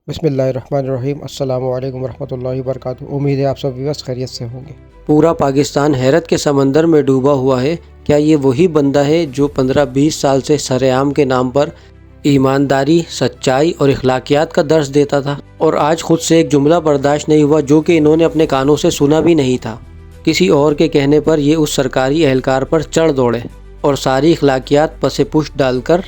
बिस्मिल्लाहिर्रहमानिर्रहीम। अस्सलाम वालेकुम रहमतुल्लाहि वबरकातुहू। उम्मीद है आप सब व्यवस्थ खैरियत से होंगे। पूरा पाकिस्तान हैरत के समंदर में डूबा हुआ है। क्या ये वही बंदा है जो 15-20 साल से सरेआम के नाम पर ईमानदारी, सच्चाई और इखलाकियात का दर्स देता था, और आज खुद से एक जुमला बर्दाश्त नहीं हुआ जो कि इन्होंने अपने कानों से सुना भी नहीं था। किसी और के कहने पर ये उस सरकारी एहलकार पर चढ़ दौड़े और सारी इखलाकियात पसे पुष्ट डालकर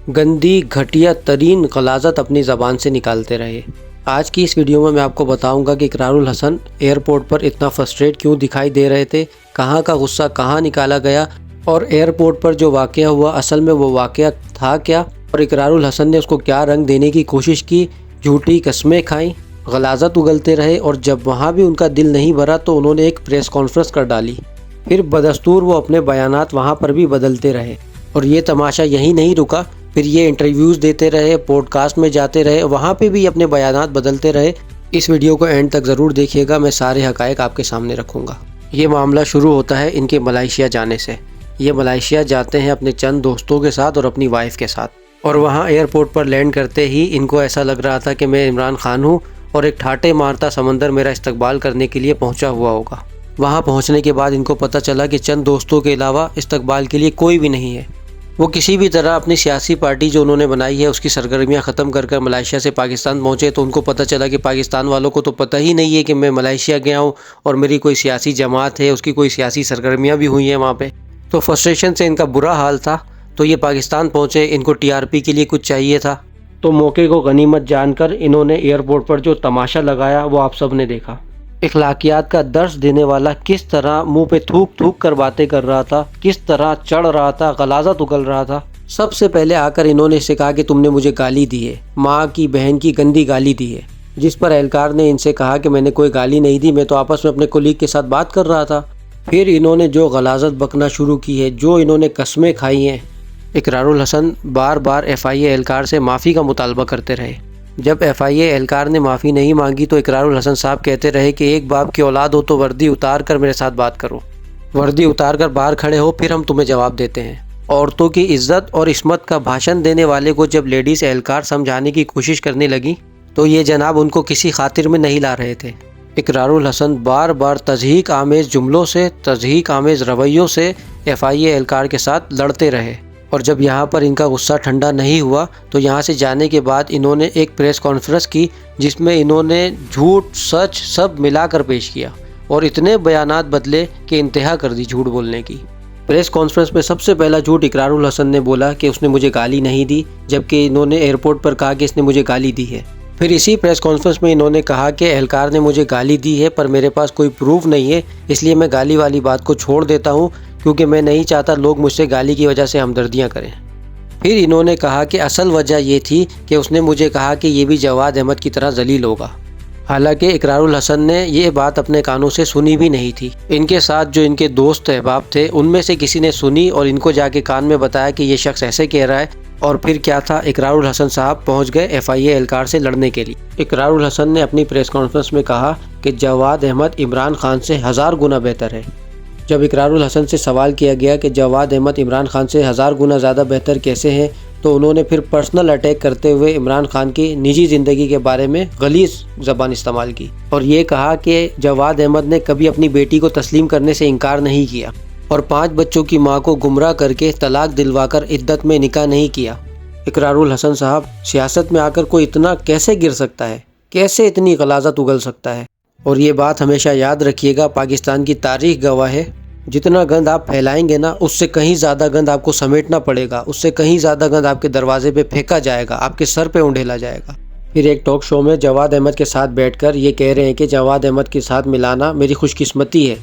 गंदी घटिया तरीन गलाज़त अपनी ज़बान से निकालते रहे। आज की इस वीडियो में मैं आपको बताऊंगा कि इकरारुल हसन एयरपोर्ट पर इतना फ्रस्ट्रेट क्यों दिखाई दे रहे थे, कहाँ का गुस्सा कहाँ निकाला गया, और एयरपोर्ट पर जो वाक़या हुआ असल में वो वाक़या था क्या, और इकरारुल हसन ने उसको क्या रंग देने की कोशिश की, झूठी कस्में खाईं, गलाज़त उगलते रहे, और जब वहाँ भी उनका दिल नहीं भरा तो उन्होंने एक प्रेस कॉन्फ्रेंस कर डाली। फिर बदस्तूर वो अपने बयानात वहाँ पर भी बदलते रहे, और ये तमाशा यहीं नहीं रुका। फिर ये इंटरव्यूज़ देते रहे, पॉडकास्ट में जाते रहे, वहाँ पे भी अपने बयानात बदलते रहे। इस वीडियो को एंड तक ज़रूर देखिएगा, मैं सारे हक़ाइक़ आपके सामने रखूँगा। ये मामला शुरू होता है इनके मलेशिया जाने से। ये मलेशिया जाते हैं अपने चंद दोस्तों के साथ और अपनी वाइफ के साथ, और वहाँ एयरपोर्ट पर लैंड करते ही इनको ऐसा लग रहा था कि मैं इमरान खान हूँ और एक ठाटे मारता समंदर मेरा इस्तकबाल करने के लिए पहुँचा हुआ होगा। वहाँ पहुँचने के बाद इनको पता चला कि चंद दोस्तों के अलावा इस्तकबाल के लिए कोई भी नहीं है। वो किसी भी तरह अपनी सियासी पार्टी जो उन्होंने बनाई है उसकी सरगर्मियाँ ख़त्म कर मलेशिया से पाकिस्तान पहुँचे, तो उनको पता चला कि पाकिस्तान वालों को तो पता ही नहीं है कि मैं मलेशिया गया हूँ और मेरी कोई सियासी जमात है, उसकी कोई सियासी सरगर्मियाँ भी हुई हैं वहाँ पे। तो फ्रस्ट्रेशन से इनका बुरा हाल था। तो ये पाकिस्तान पहुँचे, इनको TRP के लिए कुछ चाहिए था, तो मौके को गनीमत जानकर इन्होंने एयरपोर्ट पर जो तमाशा लगाया वो आप सब ने देखा। इखलाकियात का दर्स देने वाला किस तरह मुंह पे थूक थूक कर बातें कर रहा था, किस तरह चढ़ रहा था, गलाज़त उगल रहा था। सबसे पहले आकर इन्होंने इससे कहा कि तुमने मुझे गाली दी है, माँ की बहन की गंदी गाली दी है, जिस पर एहलकार ने इनसे कहा कि मैंने कोई गाली नहीं दी, मैं तो आपस में अपने कोलीग के साथ बात कर रहा था। फिर इन्होंने जो गलाज़त बकना शुरू की है, जो इन्होंने कस्में खाई हैं। इकरारुल हसन बार बार FIA एहलकार से माफ़ी का मुतालबा करते रहे। जब FIA एहलकार ने माफ़ी नहीं मांगी तो इकरारुल हसन साहब कहते रहे कि एक बाप की औलाद हो तो वर्दी उतार कर मेरे साथ बात करो, वर्दी उतार कर बाहर खड़े हो, फिर हम तुम्हें जवाब देते हैं। औरतों की इज्जत और इस्मत का भाषण देने वाले को जब लेडीज़ एहलकार समझाने की कोशिश करने लगी तो ये जनाब उनको किसी खातिर में नहीं ला रहे थे। इकरारुल हसन बार बार तज़हीक आमेज़ जुमलों से, तज़हीक आमेज़ रवैयों से FIA एहलकार के साथ लड़ते रहे, और जब यहाँ पर इनका गुस्सा ठंडा नहीं हुआ तो यहाँ से जाने के बाद इन्होंने एक प्रेस कॉन्फ्रेंस की जिसमें इन्होंने झूठ सच सब मिलाकर पेश किया और इतने बयानात बदले कि इंतहा कर दी झूठ बोलने की। प्रेस कॉन्फ्रेंस में सबसे पहला झूठ इकरारुल हसन ने बोला कि उसने मुझे गाली नहीं दी, जबकि इन्होंने एयरपोर्ट पर कहा कि इसने मुझे गाली दी है। फिर इसी प्रेस कॉन्फ्रेंस में इन्होंने कहा कि एहलकार ने मुझे गाली दी है पर मेरे पास कोई प्रूफ नहीं है, इसलिए मैं गाली वाली बात को छोड़ देता हूँ क्योंकि मैं नहीं चाहता लोग मुझसे गाली की वजह से हमदर्दियाँ करें। फिर इन्होंने कहा कि असल वजह ये थी कि उसने मुझे कहा कि ये भी जवाद अहमद की तरह जलील होगा। हालांकि इकरारुल हसन ने ये बात अपने कानों से सुनी भी नहीं थी। इनके साथ जो इनके दोस्त अहबाब थे उनमें से किसी ने सुनी और इनको जाके कान में बताया कि ये शख्स ऐसे कह रहा है, और फिर क्या था, इकरारुल हसन साहब पहुंच गए FIA एहलकार से लड़ने के लिए। इकरारुल हसन ने अपनी प्रेस कॉन्फ्रेंस में कहा कि जवाद अहमद इमरान खान से 1000 गुना बेहतर है। जब इकरारुल हसन से सवाल किया गया कि जवाद अहमद इमरान खान से 1000 गुना ज़्यादा बेहतर कैसे हैं, तो उन्होंने फिर पर्सनल अटैक करते हुए इमरान खान की निजी ज़िंदगी के बारे में गलीज़ ज़बान इस्तेमाल की और ये कहा कि जवाद अहमद ने कभी अपनी बेटी को तस्लीम करने से इनकार नहीं किया और 5 बच्चों की मां को गुमराह करके तलाक दिलवाकर इद्दत में निकाह नहीं किया। इकरारुल हसन साहब, सियासत में आकर कोई इतना कैसे गिर सकता है, कैसे इतनी गलाज़त उगल सकता है? और ये बात हमेशा याद रखिएगा, पाकिस्तान की तारीख गवाह है, जितना गंद आप फैलाएंगे ना उससे कहीं ज़्यादा गंद आपको समेटना पड़ेगा, उससे कहीं ज़्यादा गंद आपके दरवाजे पे फेंका जाएगा, आपके सर पे उंडेला जाएगा। फिर एक टॉक शो में जवाद अहमद के साथ बैठकर ये कह रहे हैं कि जवाद अहमद के साथ मिलाना मेरी खुशकिस्मती है,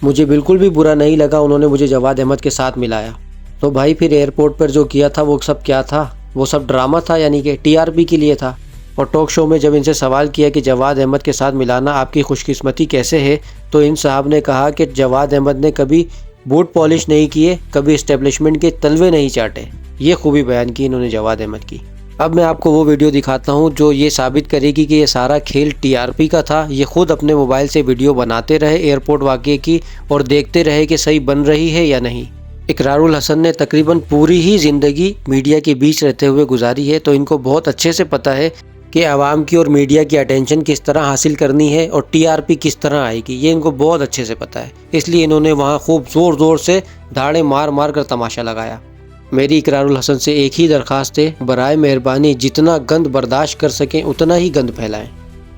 मुझे बिल्कुल भी बुरा नहीं लगा उन्होंने मुझे जवाद अहमद के साथ मिलाया। तो भाई फिर एयरपोर्ट पर जो किया था वो सब क्या था? वो सब ड्रामा था, यानी कि TRP के लिए था। और टॉक शो में जब इनसे सवाल किया कि जवाद अहमद के साथ मिलाना आपकी खुशकिस्मती कैसे है, तो इन साहब ने कहा कि जवाद अहमद ने कभी बूट पॉलिश नहीं किए, कभी इस्टेब्लिशमेंट के तलवे नहीं चाटे। ये खूबी बयान की इन्होंने जवाद अहमद की। अब मैं आपको वो वीडियो दिखाता हूँ जो ये साबित करेगी कि ये सारा खेल TRP का था। ये खुद अपने मोबाइल से वीडियो बनाते रहे एयरपोर्ट वाक़े की और देखते रहे कि सही बन रही है या नहीं। इकरारुल हसन ने तकरीबन पूरी ही ज़िंदगी मीडिया के बीच रहते हुए गुजारी है, तो इनको बहुत अच्छे से पता है کہ عوام کی اور میڈیا کی اٹینشن کس طرح حاصل کرنی ہے اور ٹی آر پی کس طرح آئے گی، یہ ان کو بہت اچھے سے پتہ ہے، اس لیے انہوں نے وہاں خوب زور زور سے دھاڑے مار مار کر تماشا لگایا۔ میری اقرار الحسن سے ایک ہی درخواست ہے، برائے مہربانی جتنا گند برداشت کر سکیں اتنا ہی گند پھیلائیں۔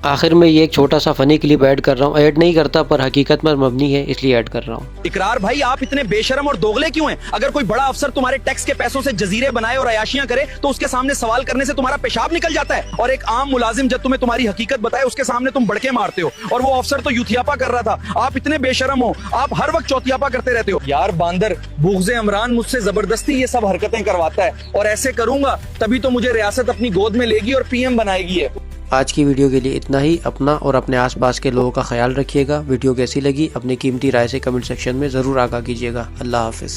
آخر میں یہ ایک چھوٹا سا فنی کلپ ایڈ کر رہا ہوں، ایڈ نہیں کرتا پر حقیقت پر مبنی ہے اس لیے ایڈ کر رہا ہوں۔ اقرار بھائی آپ اتنے بے شرم اور دوغلے کیوں ہیں؟ اگر کوئی بڑا افسر تمہارے ٹیکس کے پیسوں سے جزیرے بنائے اور عیاشیاں کرے تو اس کے سامنے سوال کرنے سے تمہارا پیشاب نکل جاتا ہے، اور ایک عام ملازم جب تمہیں تمہاری حقیقت بتائے اس کے سامنے تم بڑکے مارتے ہو، اور وہ افسر تو یوتھیاپا کر رہا تھا۔ آپ اتنے بے شرم ہو، آپ ہر وقت چوتھیاپا کرتے رہتے ہو۔ یار باندر، بغض عمران مجھ سے زبردستی یہ سب حرکتیں کرواتا ہے، اور ایسے کروں گا تبھی تو مجھے ریاست اپنی گود میں لے گی اور پی ایم بنائے گی۔ آج کی ویڈیو کے لیے اتنا ہی، اپنا اور اپنے آس پاس کے لوگوں کا خیال رکھیے گا۔ ویڈیو کیسی لگی اپنی قیمتی رائے سے کمنٹ سیکشن میں ضرور آگاہ کیجیے گا۔ اللہ حافظ۔